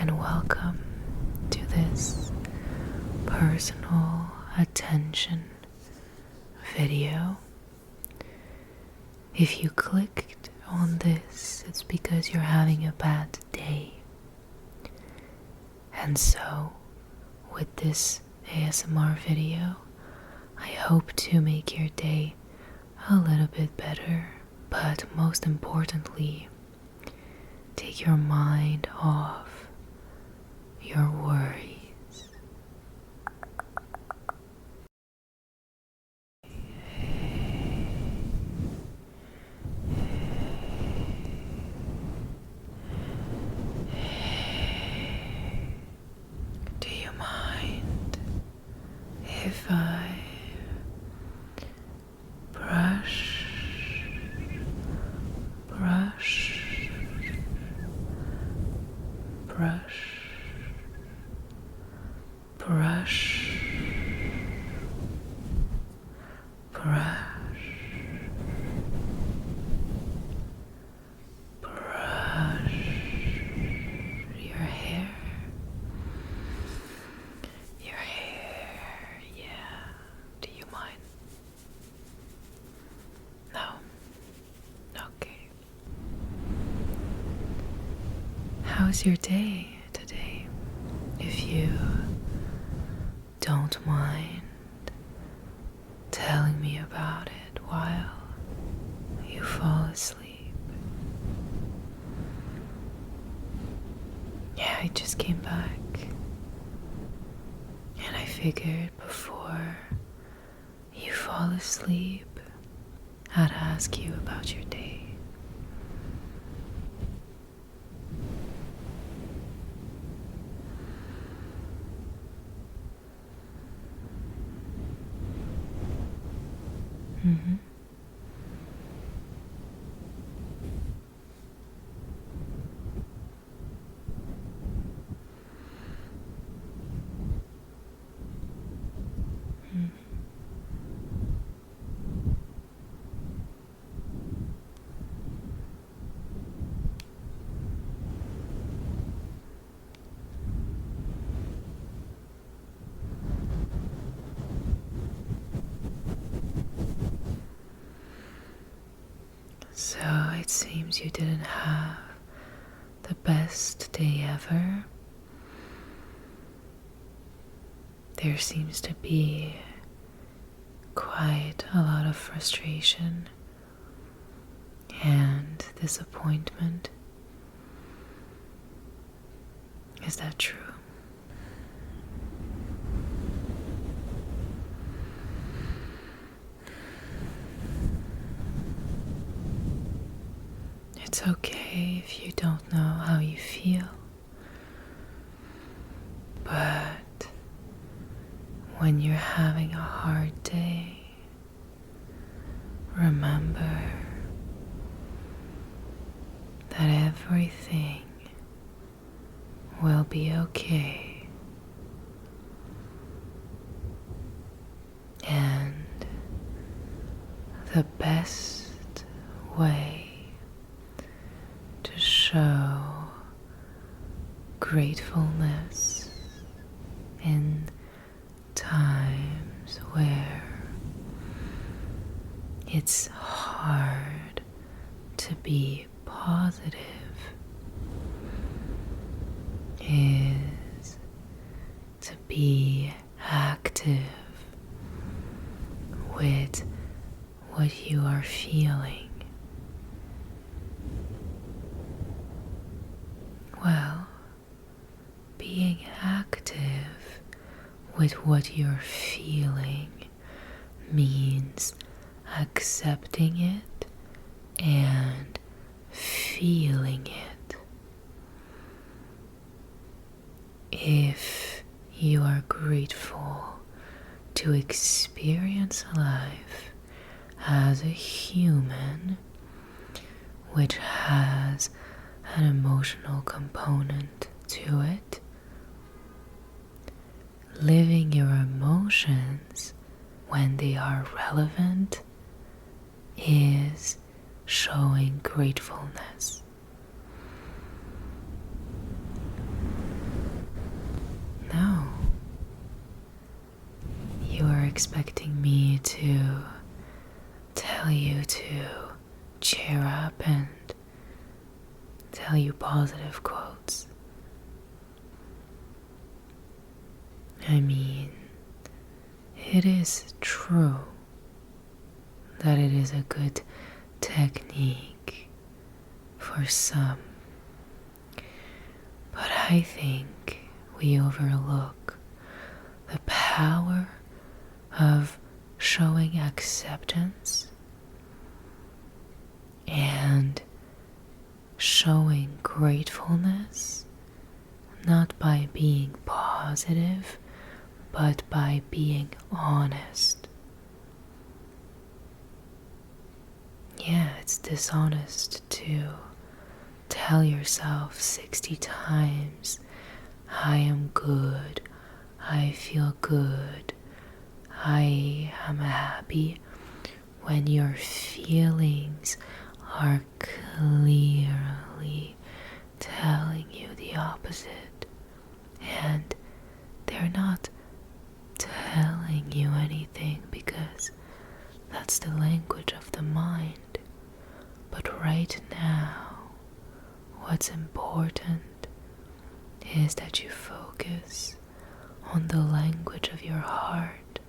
and welcome to this personal attention video. If you clicked on this, it's because you're having a bad day. And so, with this ASMR video, I hope to make your day a little bit better, but most importantly, take your mind off your worries. Do you mind if I brush, brush, brush, brush, brush, brush your hair? Your hair, yeah. Do you mind? No? Okay. How's your day today? If you don't mind telling me about it while you fall asleep. Yeah, I just came back. And I figured before you fall asleep, I'd ask you about your day. Mm-hmm. So it seems you didn't have the best day ever. There seems to be quite a lot of frustration and disappointment. Is that true? It's okay if you don't know how you feel, but when you're having a hard day, remember that everything will be okay, and the best way to show gratefulness in times where it's hard to be positive is to be active with what you are feeling. Well, being active with what you're feeling means accepting it and feeling it. If you are grateful to experience life as a human, which has an emotional component to it, living your emotions when they are relevant is showing gratefulness. expecting me to tell you to cheer up and tell you positive quotes. I mean, it is true that it is a good technique for some, but I think we overlook the power of showing acceptance and showing gratefulness, not by being positive, but by being honest. Yeah, it's dishonest to tell yourself 60 times, I am good, I feel good, I am happy, when your feelings are clearly telling you the opposite, and they're not telling you anything because that's the language of the mind. But right now, what's important is that you focus on the language of your heart.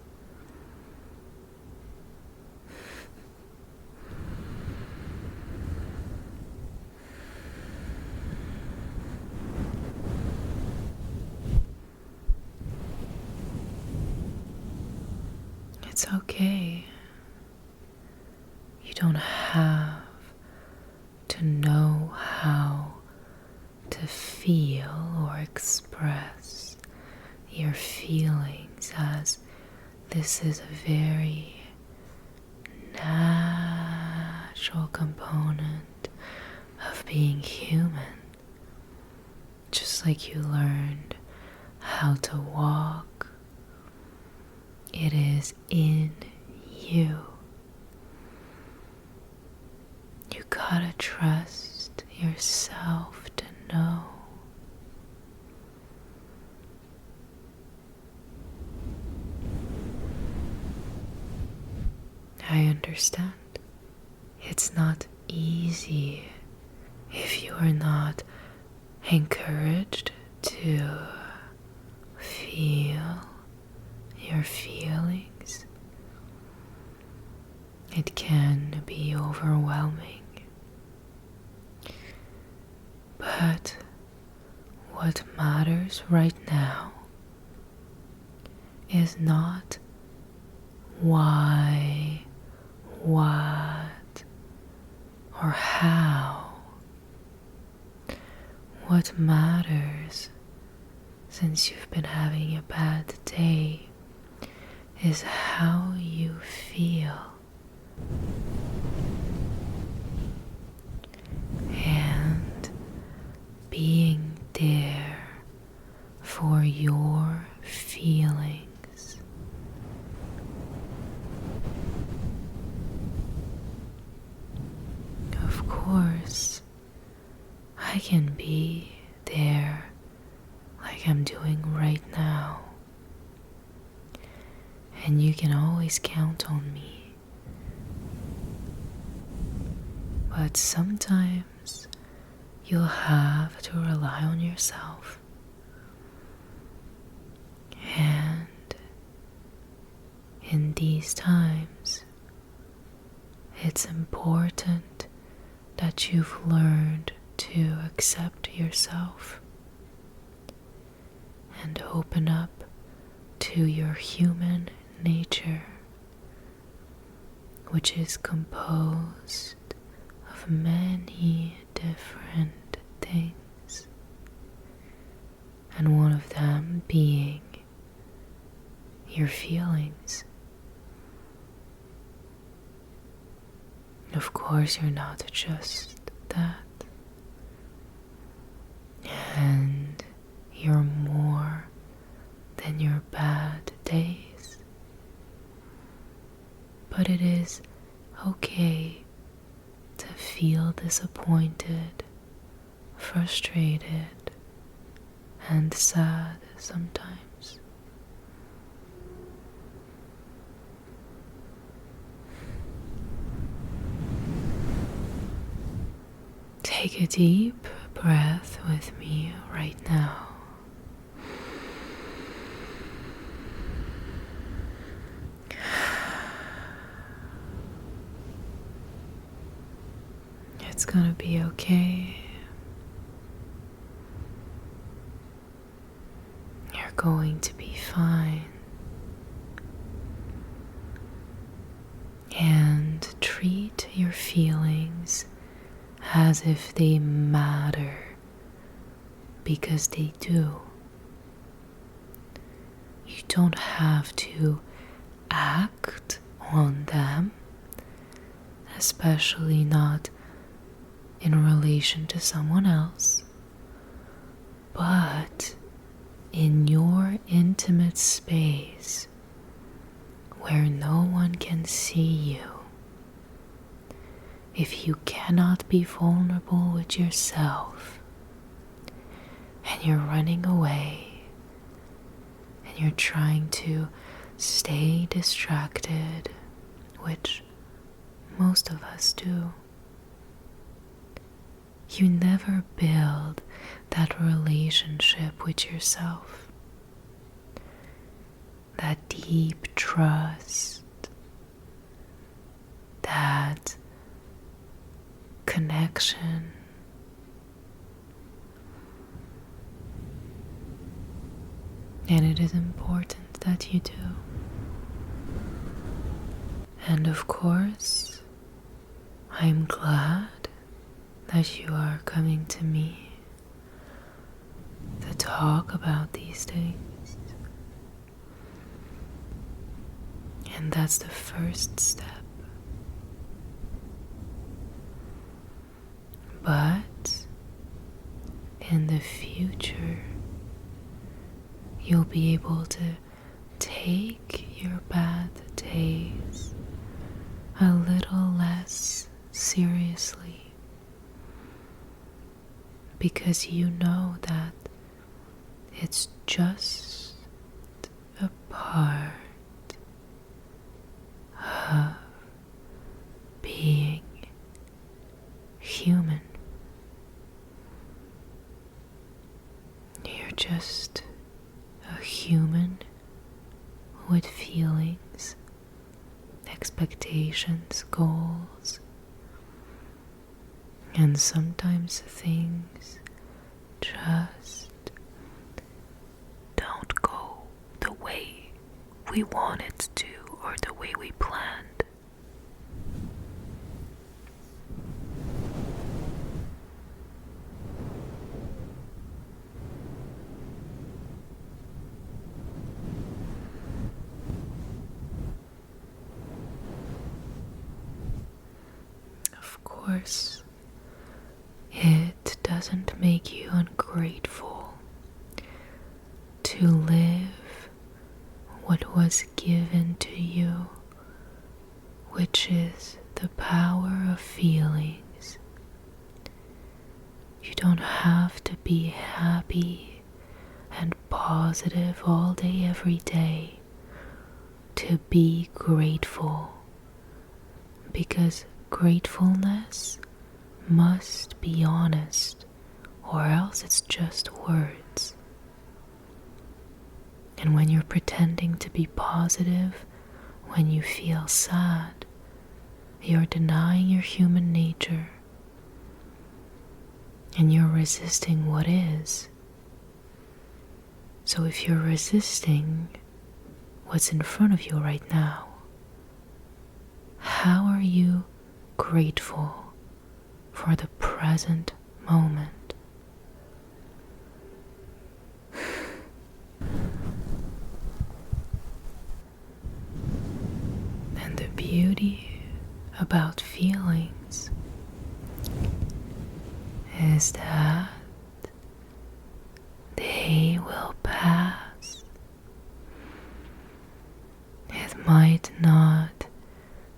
It's okay. You don't have to know how to feel or express your feelings, as this is a very natural component of being human. Just like you learned how to walk, it is in you. You gotta trust yourself to know. I understand. It's not easy if you are not encouraged to feel your feelings. It can be overwhelming. But what matters right now is not why, what, or how. What matters, since you've been having a bad day, is how you feel. And being there for your feelings. Of course, I can be there like I'm doing right now. And you can always count on me. But sometimes you'll have to rely on yourself. And in these times, it's important that you've learned to accept yourself and open up to your human nature, which is composed of many different things, and one of them being your feelings. Of course, you're not just that, and you're more than your bad days. But it is okay to feel disappointed, frustrated, and sad sometimes. Take a deep breath with me right now. It's gonna be okay. You're going to be fine. And treat your feelings as if they matter, because they do. You don't have to act on them, especially not in relation to someone else, but in your intimate space where no one can see you. If you cannot be vulnerable with yourself and you're running away and you're trying to stay distracted, which most of us do, you never build that relationship with yourself, that deep trust, that connection. And it is important that you do. And of course, I'm glad that you are coming to me to talk about these things. And that's the first step. But in the future, you'll be able to take your bad days a little less seriously, because you know that it's just a part of being human. You're just a human with feelings, expectations, goals, and sometimes things just don't go the way we want it to or the way we planned. Of course, it doesn't make you ungrateful to live what was given to you, which is the power of feelings. You don't have to be happy and positive all day, every day to be grateful, because gratefulness must be honest, or else it's just words. And when you're pretending to be positive when you feel sad, you're denying your human nature and you're resisting what is. So if you're resisting what's in front of you right now, how are you grateful for the present moment? And the beauty about feelings is that they will pass. It might not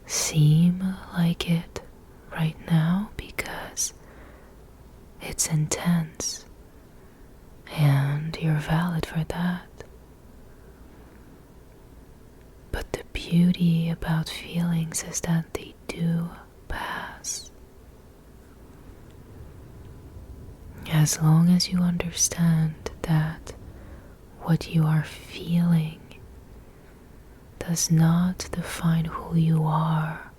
seem like it right now because it's intense, and you're valid for that. But the beauty about feelings is that they do pass. As long as you understand that what you are feeling does not define who you are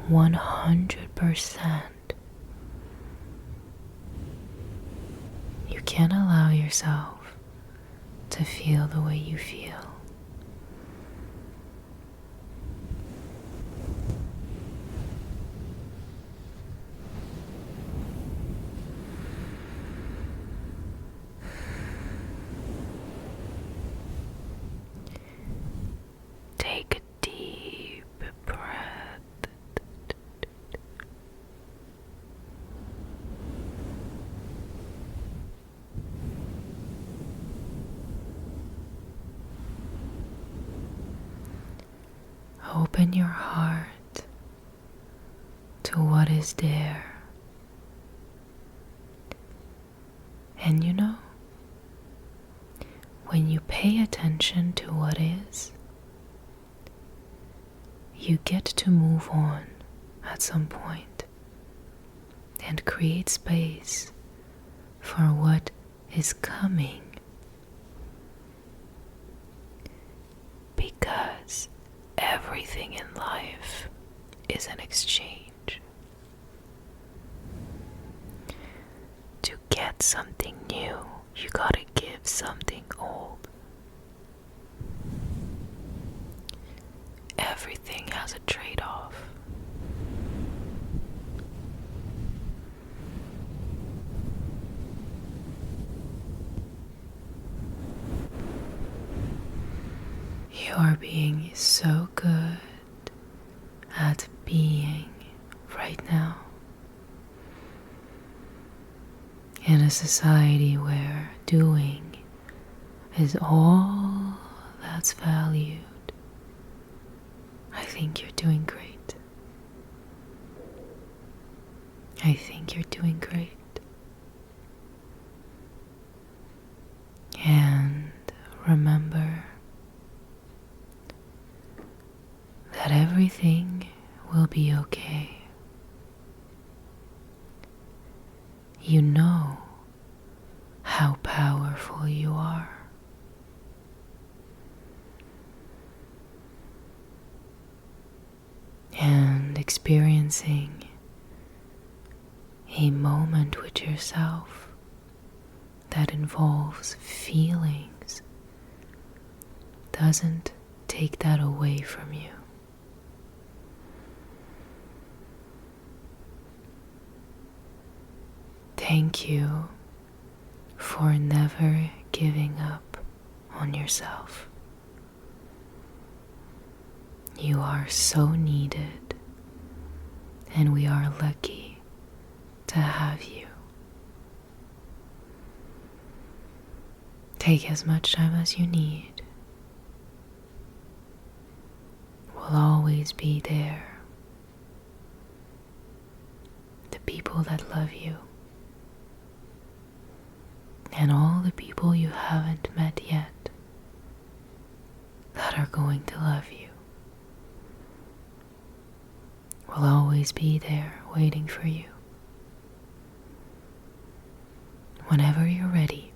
100%, you can allow yourself to feel the way you feel. Take a deep breath. Open your heart to what is there. And you know, when you pay attention to what is, you get to move on at some point and create space for what is coming. Because everything in life is an exchange. To get something new, you gotta give something old. Everything has a trade-off. You are being so good at being right now. In a society where doing is all that's valued, I think you're doing great. I think you're doing great. And remember that everything will be okay. You know how powerful you are. And experiencing a moment with yourself that involves feelings doesn't take that away from you. Thank you for never giving up on yourself. You are so needed, and we are lucky to have you. Take as much time as you need. We'll always be there. The people that love you, and all the people you haven't met yet that are going to love you, will always be there waiting for you. Whenever you're ready,